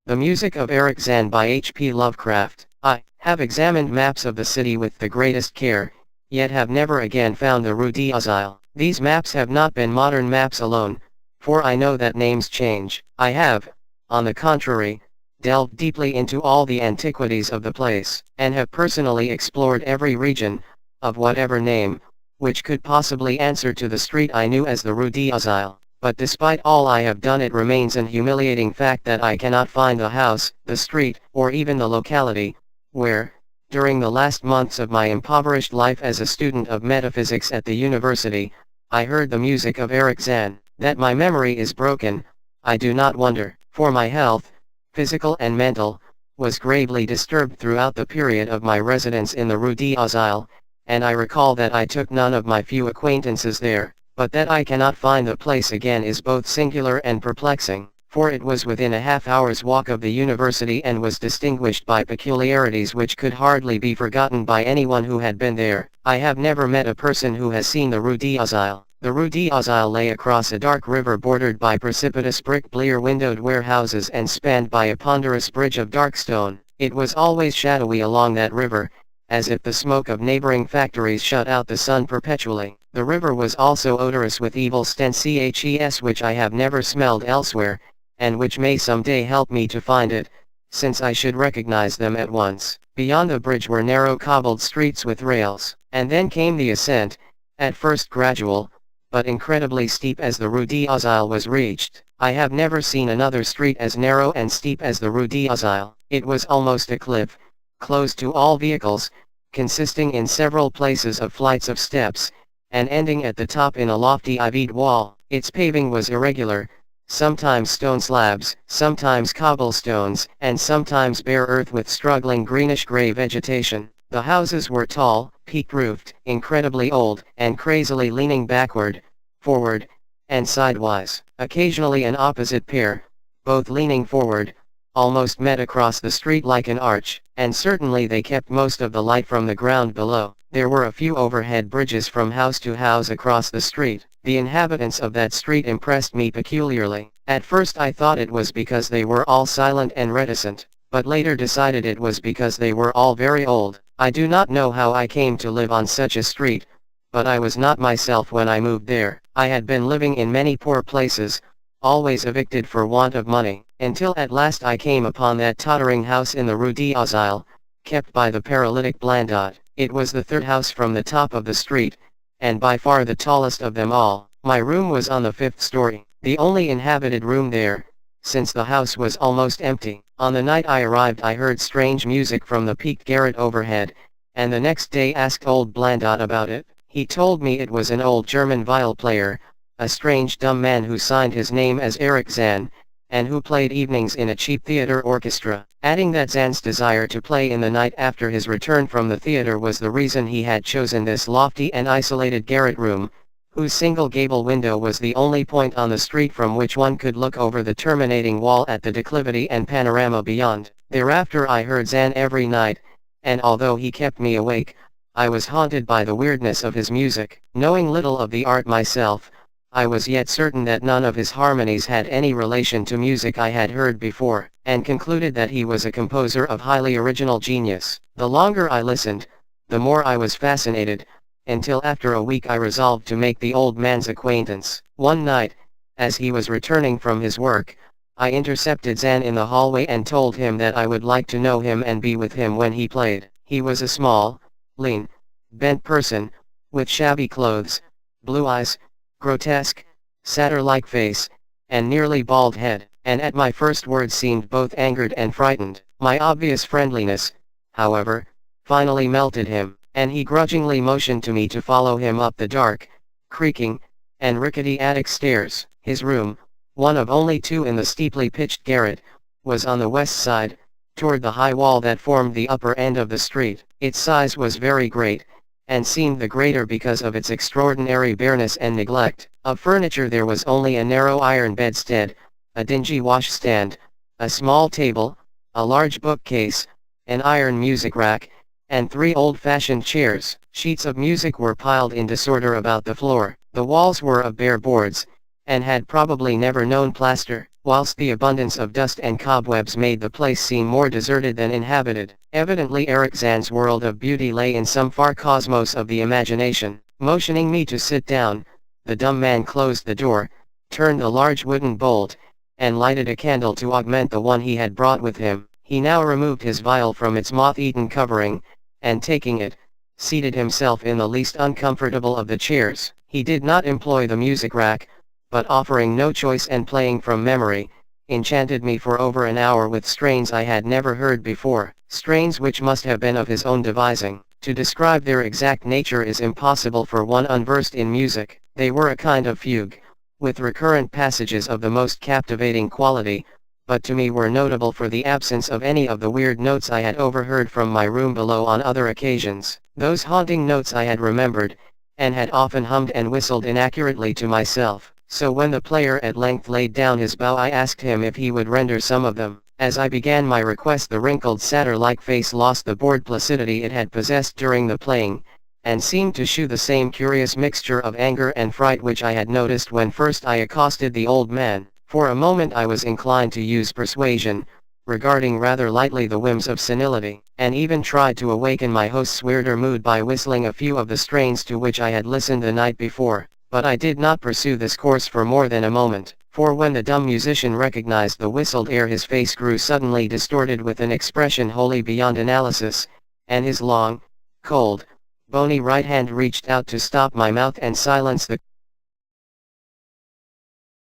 The music of Erich Zann by H.P. Lovecraft. I have examined maps of the city with the greatest care, yet have never again found the Rue d'Azil. These maps have not been modern maps alone, for I know that names change. I have, on the contrary, delved deeply into all the antiquities of the place, and have personally explored every region, of whatever name, which could possibly answer to the street I knew as the Rue d'Azil. But despite all I have done, it remains an humiliating fact that I cannot find the house, the street, or even the locality, where, during the last months of my impoverished life as a student of metaphysics at the university, I heard the music of Erich Zann. That my memory is broken, I do not wonder, for my health, physical and mental, was gravely disturbed throughout the period of my residence in the Rue d'Azil, and I recall that I took none of my few acquaintances there. But that I cannot find the place again is both singular and perplexing, for it was within a half-hour's walk of the university and was distinguished by peculiarities which could hardly be forgotten by anyone who had been there. I have never met a person who has seen the Rue d'Azil. The Rue d'Azil lay across a dark river bordered by precipitous brick blear-windowed warehouses and spanned by a ponderous bridge of dark stone. It was always shadowy along that river, as if the smoke of neighboring factories shut out the sun perpetually. The river was also odorous with evil stenches which I have never smelled elsewhere, and which may someday help me to find it, since I should recognize them at once. Beyond the bridge were narrow cobbled streets with rails, and then came the ascent, at first gradual, but incredibly steep as the Rue d'Azil was reached. I have never seen another street as narrow and steep as the Rue d'Azil. It was almost a cliff, closed to all vehicles, consisting in several places of flights of steps, and ending at the top in a lofty ivied wall. Its paving was irregular, sometimes stone slabs, sometimes cobblestones, and sometimes bare earth with struggling greenish-gray vegetation. The houses were tall, peaked-roofed, incredibly old, and crazily leaning backward, forward, and sidewise. Occasionally an opposite pair, both leaning forward, almost met across the street like an arch, and certainly they kept most of the light from the ground below. There were a few overhead bridges from house to house across the street. The inhabitants of that street impressed me peculiarly. At first I thought it was because they were all silent and reticent, but later decided it was because they were all very old. I do not know how I came to live on such a street, but I was not myself when I moved there. I had been living in many poor places, always evicted for want of money, until at last I came upon that tottering house in the Rue d'Azil, kept by the paralytic Blandot. It was the third house from the top of the street, and by far the tallest of them all. My room was on the 5th story, the only inhabited room there, since the house was almost empty. On the night I arrived I heard strange music from the peaked garret overhead, and the next day asked old Blandot about it. He told me it was an old German viol player, a strange dumb man who signed his name as Erich Zann, and who played evenings in a cheap theater orchestra, adding that Zann's desire to play in the night after his return from the theater was the reason he had chosen this lofty and isolated garret room, whose single gable window was the only point on the street from which one could look over the terminating wall at the declivity and panorama beyond. Thereafter I heard Zann every night, and although he kept me awake, I was haunted by the weirdness of his music. Knowing little of the art myself, I was yet certain that none of his harmonies had any relation to music I had heard before, and concluded that he was a composer of highly original genius. The longer I listened, the more I was fascinated, until after a week I resolved to make the old man's acquaintance. One night, as he was returning from his work, I intercepted Zann in the hallway and told him that I would like to know him and be with him when he played. He was a small, lean, bent person, with shabby clothes, blue eyes, grotesque, satyr-like face, and nearly bald head, and at my first words seemed both angered and frightened. My obvious friendliness, however, finally melted him, and he grudgingly motioned to me to follow him up the dark, creaking, and rickety attic stairs. His room, one of only two in the steeply pitched garret, was on the west side, toward the high wall that formed the upper end of the street. Its size was very great, and seemed the greater because of its extraordinary bareness and neglect. Of furniture there was only a narrow iron bedstead, a dingy washstand, a small table, a large bookcase, an iron music rack, and 3 old-fashioned chairs. Sheets of music were piled in disorder about the floor. The walls were of bare boards, and had probably never known plaster. whilst the abundance of dust and cobwebs made the place seem more deserted than inhabited. Evidently Erich Zann's world of beauty lay in some far cosmos of the imagination. Motioning me to sit down, the dumb man closed the door, turned the large wooden bolt, and lighted a candle to augment the one he had brought with him. He now removed his vial from its moth-eaten covering, and taking it, seated himself in the least uncomfortable of the chairs. He did not employ the music rack, but offering no choice and playing from memory, enchanted me for over an hour with strains I had never heard before, strains which must have been of his own devising. To describe their exact nature is impossible for one unversed in music. They were a kind of fugue, with recurrent passages of the most captivating quality, but to me were notable for the absence of any of the weird notes I had overheard from my room below on other occasions. Those haunting notes I had remembered, and had often hummed and whistled inaccurately to myself. So when the player at length laid down his bow, I asked him if he would render some of them. As I began my request, the wrinkled satyr-like face lost the bored placidity it had possessed during the playing, and seemed to shew the same curious mixture of anger and fright which I had noticed when first I accosted the old man. For a moment I was inclined to use persuasion, regarding rather lightly the whims of senility, and even tried to awaken my host's weirder mood by whistling a few of the strains to which I had listened the night before. But I did not pursue this course for more than a moment, for when the dumb musician recognized the whistled air, his face grew suddenly distorted with an expression wholly beyond analysis, and his long, cold, bony right hand reached out to stop my mouth and silence the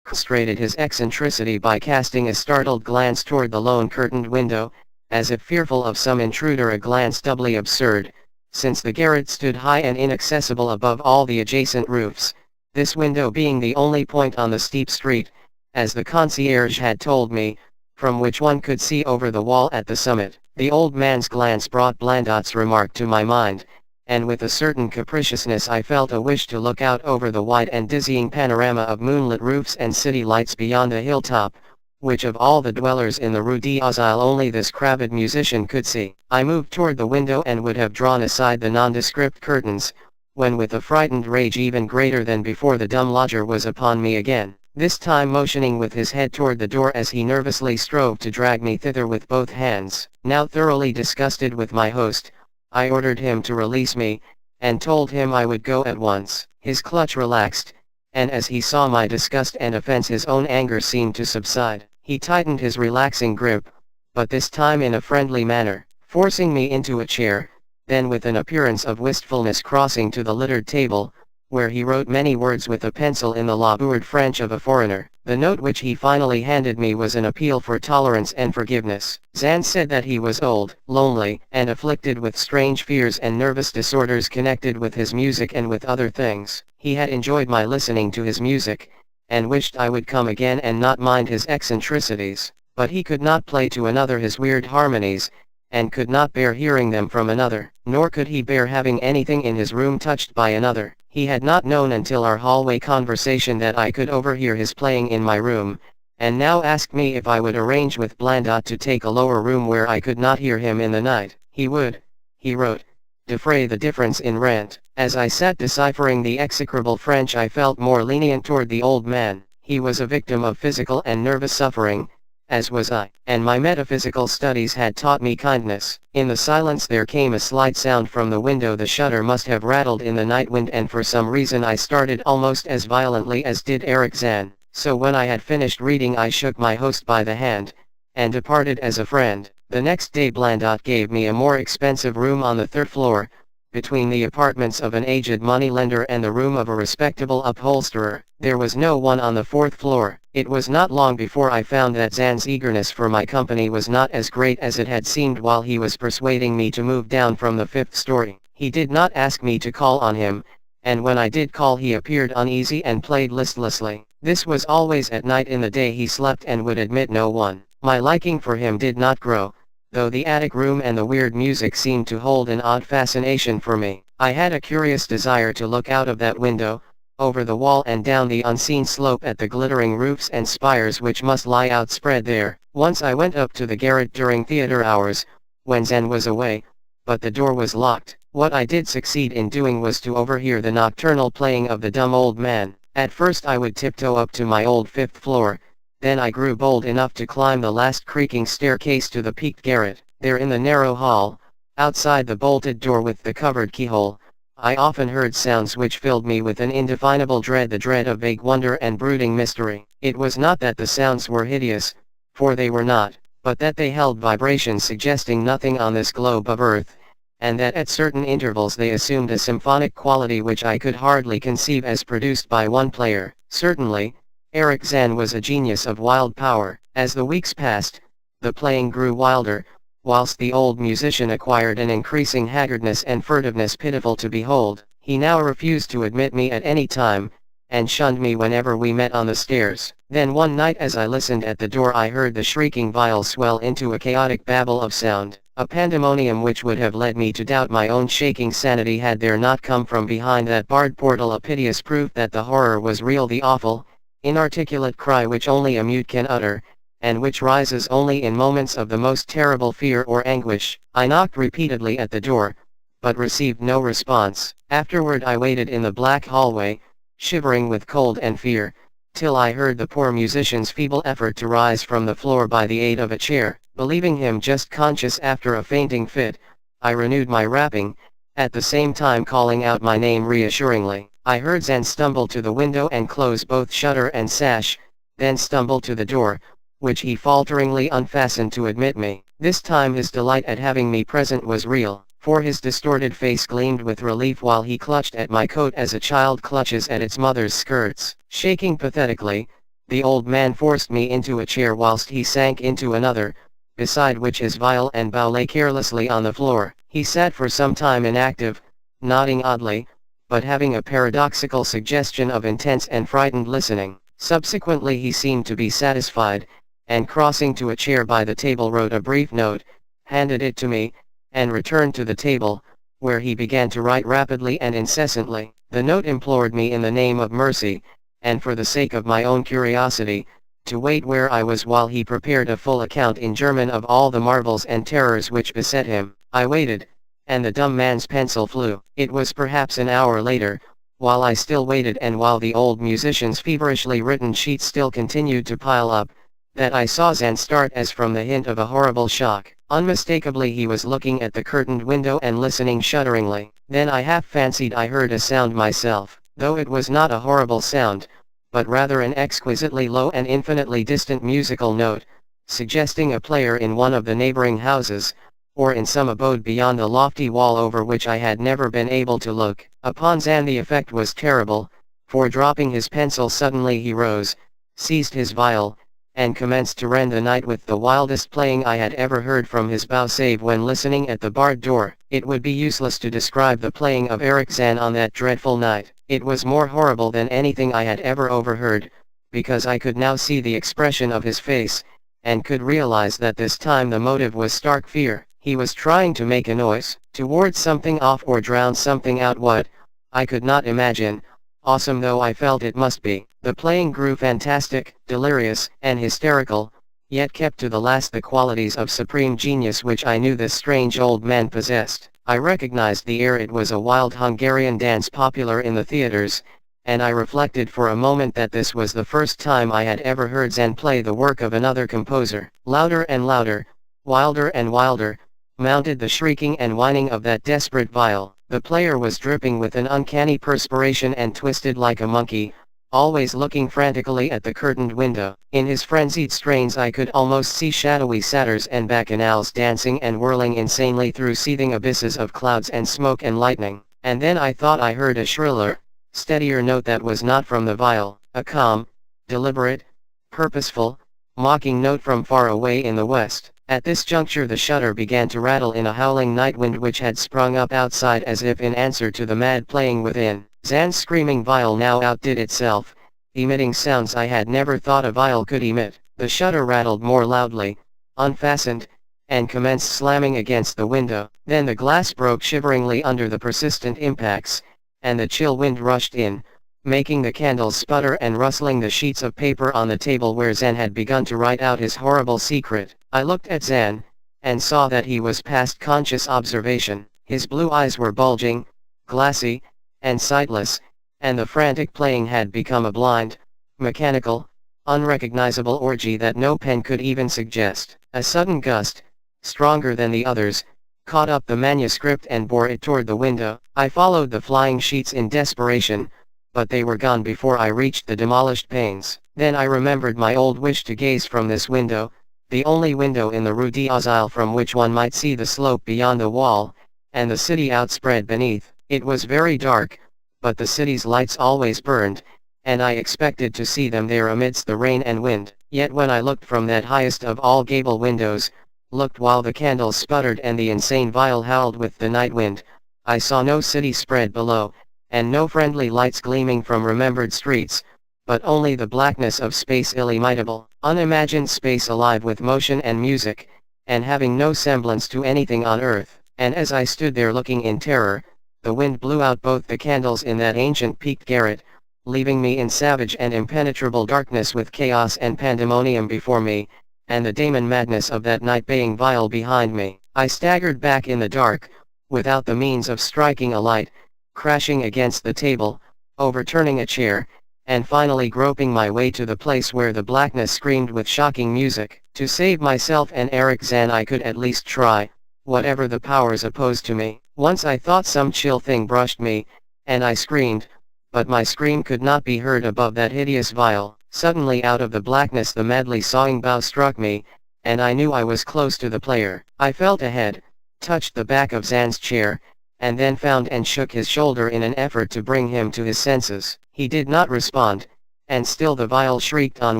illustrated his eccentricity by casting a startled glance toward the lone curtained window, as if fearful of some intruder, a glance doubly absurd, since the garret stood high and inaccessible above all the adjacent roofs, this window being the only point on the steep street, as the concierge had told me, from which one could see over the wall at the summit. The old man's glance brought Blandot's remark to my mind, and with a certain capriciousness I felt a wish to look out over the wide and dizzying panorama of moonlit roofs and city lights beyond the hilltop, which of all the dwellers in the Rue d'Azil only this crabbed musician could see. I moved toward the window and would have drawn aside the nondescript curtains, when with a frightened rage even greater than before the dumb lodger was upon me again, this time motioning with his head toward the door as he nervously strove to drag me thither with both hands. Now thoroughly disgusted with my host, I ordered him to release me, and told him I would go at once. His clutch relaxed, and as he saw my disgust and offense his own anger seemed to subside. He tightened his relaxing grip, but this time in a friendly manner, forcing me into a chair, then with an appearance of wistfulness crossing to the littered table, where he wrote many words with a pencil in the labored French of a foreigner. The note which he finally handed me was an appeal for tolerance and forgiveness. Zann said that he was old, lonely, and afflicted with strange fears and nervous disorders connected with his music and with other things. He had enjoyed my listening to his music, and wished I would come again and not mind his eccentricities, but he could not play to another his weird harmonies, and could not bear hearing them from another, nor could he bear having anything in his room touched by another. He had not known until our hallway conversation that I could overhear his playing in my room, and now asked me if I would arrange with Blandot to take a lower room where I could not hear him in the night. He would, he wrote, defray the difference in rent. As I sat deciphering the execrable French, I felt more lenient toward the old man. He was a victim of physical and nervous suffering, as was I, and my metaphysical studies had taught me kindness. In the silence there came a slight sound from the window. The shutter must have rattled in the night wind, and for some reason I started almost as violently as did Erich Zann. So when I had finished reading I shook my host by the hand, and departed as a friend. The next day Blandot gave me a more expensive room on the third floor, between the apartments of an aged moneylender and the room of a respectable upholsterer. There was no one on the fourth floor. It was not long before I found that Zann's eagerness for my company was not as great as it had seemed while he was persuading me to move down from the fifth story. He did not ask me to call on him, and when I did call he appeared uneasy and played listlessly. This was always at night. In the day he slept and would admit no one. My liking for him did not grow, though the attic room and the weird music seemed to hold an odd fascination for me. I had a curious desire to look out of that window, over the wall and down the unseen slope at the glittering roofs and spires which must lie outspread there. Once I went up to the garret during theater hours, when Zann was away, but the door was locked. What I did succeed in doing was to overhear the nocturnal playing of the dumb old man. At first I would tiptoe up to my old fifth floor, Then I grew bold enough to climb the last creaking staircase to the peaked garret. There in the narrow hall, outside the bolted door with the covered keyhole, I often heard sounds which filled me with an indefinable dread, the dread of vague wonder and brooding mystery. It was not that the sounds were hideous, for they were not, but that they held vibrations suggesting nothing on this globe of earth, and that at certain intervals they assumed a symphonic quality which I could hardly conceive as produced by one player. Certainly, Erich Zann was a genius of wild power. As the weeks passed, the playing grew wilder, whilst the old musician acquired an increasing haggardness and furtiveness pitiful to behold. He now refused to admit me at any time, and shunned me whenever we met on the stairs. Then one night as I listened at the door I heard the shrieking viol swell into a chaotic babble of sound, a pandemonium which would have led me to doubt my own shaking sanity had there not come from behind that barred portal a piteous proof that the horror was real, the awful, inarticulate cry which only a mute can utter, and which rises only in moments of the most terrible fear or anguish. I knocked repeatedly at the door, but received no response. Afterward I waited in the black hallway, shivering with cold and fear, till I heard the poor musician's feeble effort to rise from the floor by the aid of a chair. Believing him just conscious after a fainting fit, I renewed my rapping, at the same time calling out my name reassuringly. I heard Zann stumble to the window and close both shutter and sash, then stumble to the door, which he falteringly unfastened to admit me. This time his delight at having me present was real, for his distorted face gleamed with relief while he clutched at my coat as a child clutches at its mother's skirts. Shaking pathetically, the old man forced me into a chair whilst he sank into another, beside which his viol and bow lay carelessly on the floor. He sat for some time inactive, nodding oddly, but having a paradoxical suggestion of intense and frightened listening. Subsequently he seemed to be satisfied, and crossing to a chair by the table wrote a brief note, handed it to me, and returned to the table, where he began to write rapidly and incessantly. The note implored me in the name of mercy, and for the sake of my own curiosity, to wait where I was while he prepared a full account in German of all the marvels and terrors which beset him. I waited, and the dumb man's pencil flew. It was perhaps an hour later, while I still waited and while the old musician's feverishly written sheets still continued to pile up, that I saw Zann start as from the hint of a horrible shock. Unmistakably he was looking at the curtained window and listening shudderingly. Then I half fancied I heard a sound myself, though it was not a horrible sound, but rather an exquisitely low and infinitely distant musical note, suggesting a player in one of the neighboring houses, or in some abode beyond the lofty wall over which I had never been able to look. Upon Zann the effect was terrible, for dropping his pencil suddenly he rose, seized his viol, and commenced to rend the night with the wildest playing I had ever heard from his bow save when listening at the barred door. It would be useless to describe the playing of Erich Zann on that dreadful night. It was more horrible than anything I had ever overheard, because I could now see the expression of his face, and could realize that this time the motive was stark fear. He was trying to make a noise, to ward something off or drown something out. What? I could not imagine, awesome though I felt it must be. The playing grew fantastic, delirious, and hysterical, yet kept to the last the qualities of supreme genius which I knew this strange old man possessed. I recognized the air. It was a wild Hungarian dance popular in the theaters, and I reflected for a moment that this was the first time I had ever heard Zann play the work of another composer. Louder and louder, wilder and wilder, mounted the shrieking and whining of that desperate viol. The player was dripping with an uncanny perspiration and twisted like a monkey, always looking frantically at the curtained window. In his frenzied strains I could almost see shadowy satyrs and bacchanals dancing and whirling insanely through seething abysses of clouds and smoke and lightning. And then I thought I heard a shriller, steadier note that was not from the viol, a calm, deliberate, purposeful, mocking note from far away in the west. At this juncture the shutter began to rattle in a howling night wind which had sprung up outside as if in answer to the mad playing within. Zann's screaming viol now outdid itself, emitting sounds I had never thought a viol could emit. The shutter rattled more loudly, unfastened, and commenced slamming against the window. Then the glass broke shiveringly under the persistent impacts, and the chill wind rushed in, making the candles sputter and rustling the sheets of paper on the table where Zann had begun to write out his horrible secret. I looked at Zann, and saw that he was past conscious observation. His blue eyes were bulging, glassy, and sightless, and the frantic playing had become a blind, mechanical, unrecognizable orgy that no pen could even suggest. A sudden gust, stronger than the others, caught up the manuscript and bore it toward the window. I followed the flying sheets in desperation, but they were gone before I reached the demolished panes. Then I remembered my old wish to gaze from this window, the only window in the Rue d'Azil from which one might see the slope beyond the wall, and the city outspread beneath. It was very dark, but the city's lights always burned, and I expected to see them there amidst the rain and wind. Yet when I looked from that highest of all gable windows, looked while the candles sputtered and the insane viol howled with the night wind, I saw no city spread below, and no friendly lights gleaming from remembered streets, but only the blackness of space, illimitable, unimagined space alive with motion and music, and having no semblance to anything on earth. And as I stood there looking in terror, the wind blew out both the candles in that ancient peaked garret, leaving me in savage and impenetrable darkness with chaos and pandemonium before me, and the demon madness of that night baying viol behind me. I staggered back in the dark, without the means of striking a light, crashing against the table, overturning a chair, and finally groping my way to the place where the blackness screamed with shocking music. To save myself and Erich Zann I could at least try, whatever the powers opposed to me. Once I thought some chill thing brushed me, and I screamed, but my scream could not be heard above that hideous viol. Suddenly out of the blackness the madly sawing bow struck me, and I knew I was close to the player. I felt ahead, touched the back of Zann's chair, and then found and shook his shoulder in an effort to bring him to his senses. He did not respond, and still the viol shrieked on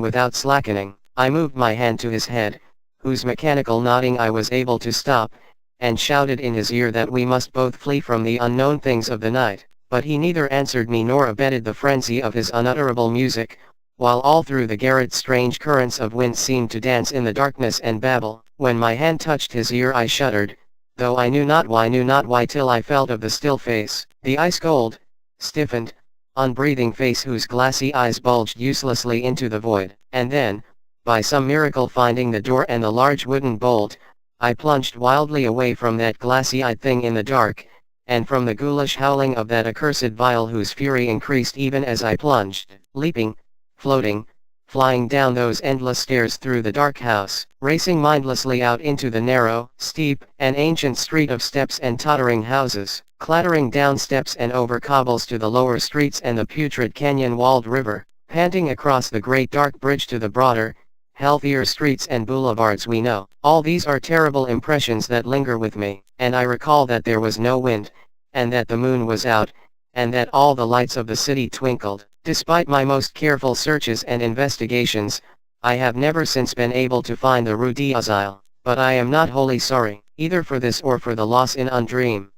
without slackening. I moved my hand to his head, whose mechanical nodding I was able to stop, and shouted in his ear that we must both flee from the unknown things of the night. But he neither answered me nor abated the frenzy of his unutterable music, while all through the garret strange currents of wind seemed to dance in the darkness and babble. When my hand touched his ear I shuddered, though I knew not why till I felt of the still face, the ice-cold, stiffened, unbreathing face whose glassy eyes bulged uselessly into the void. And then, by some miracle finding the door and the large wooden bolt, I plunged wildly away from that glassy-eyed thing in the dark, and from the ghoulish howling of that accursed viol whose fury increased even as I plunged, leaping, floating, flying down those endless stairs through the dark house, racing mindlessly out into the narrow, steep, and ancient street of steps and tottering houses, clattering down steps and over cobbles to the lower streets and the putrid canyon-walled river, panting across the great dark bridge to the broader, healthier streets and boulevards we know. All these are terrible impressions that linger with me, and I recall that there was no wind, and that the moon was out, and that all the lights of the city twinkled. Despite my most careful searches and investigations, I have never since been able to find the Rue d'Azil, but I am not wholly sorry, either for this or for the loss in Undream.